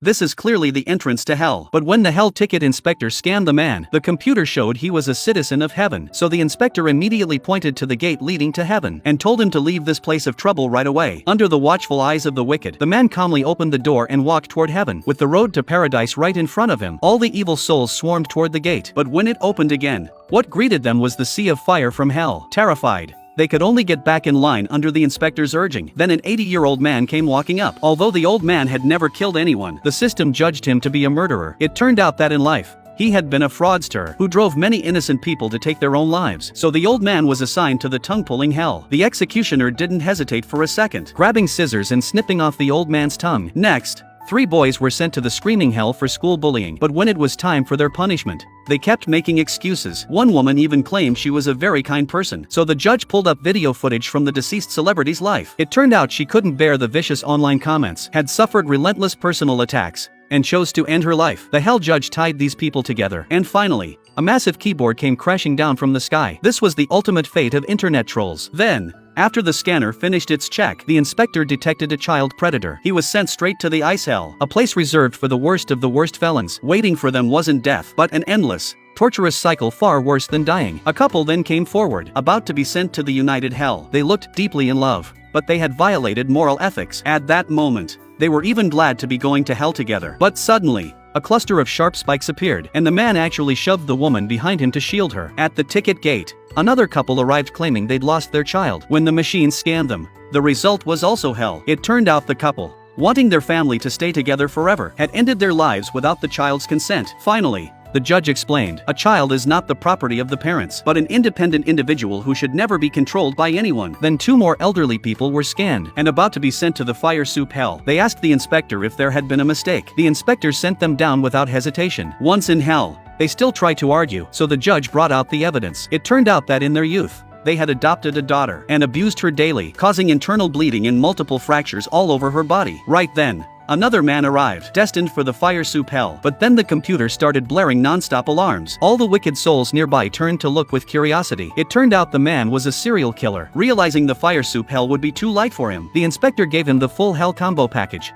This is clearly the entrance to hell. But when the hell ticket inspector scanned the man, the computer showed he was a citizen of heaven. So the inspector immediately pointed to the gate leading to heaven and told him to leave this place of trouble right away. Under the watchful eyes of the wicked, the man calmly opened the door and walked toward heaven, with the road to paradise right in front of him. All the evil souls swarmed toward the gate, but when it opened again, what greeted them was the sea of fire from hell. Terrified, they could only get back in line under the inspector's urging. Then an 80-year-old man came walking up. Although the old man had never killed anyone, the system judged him to be a murderer. It turned out that in life, he had been a fraudster who drove many innocent people to take their own lives. So the old man was assigned to the tongue-pulling hell. The executioner didn't hesitate for a second, grabbing scissors and snipping off the old man's tongue. Next, 3 boys were sent to the screaming hell for school bullying. But when it was time for their punishment, they kept making excuses. One woman even claimed she was a very kind person. So the judge pulled up video footage from the deceased celebrity's life. It turned out she couldn't bear the vicious online comments, had suffered relentless personal attacks, and chose to end her life. The hell judge tied these people together. And finally, a massive keyboard came crashing down from the sky. This was the ultimate fate of internet trolls. Then, after the scanner finished its check, the inspector detected a child predator. He was sent straight to the ice hell, a place reserved for the worst of the worst felons. Waiting for them wasn't death, but an endless, torturous cycle far worse than dying. A couple then came forward, about to be sent to the united hell. They looked deeply in love, but they had violated moral ethics. At that moment, they were even glad to be going to hell together. But suddenly, a cluster of sharp spikes appeared, and the man actually shoved the woman behind him to shield her. At the ticket gate, another couple arrived claiming they'd lost their child. When the machine scanned them, the result was also hell. It turned out the couple, wanting their family to stay together forever, had ended their lives without the child's consent. Finally, the judge explained, a child is not the property of the parents, but an independent individual who should never be controlled by anyone. Then 2 more elderly people were scanned and about to be sent to the fire soup hell. They asked the inspector if there had been a mistake. The inspector sent them down without hesitation. Once in hell, they still tried to argue, so the judge brought out the evidence. It turned out that in their youth, they had adopted a daughter and abused her daily, causing internal bleeding and multiple fractures all over her body. Right then, another man arrived, destined for the fire soup hell. But then the computer started blaring non-stop alarms. All the wicked souls nearby turned to look with curiosity. It turned out the man was a serial killer. Realizing the fire soup hell would be too light for him, the inspector gave him the full hell combo package.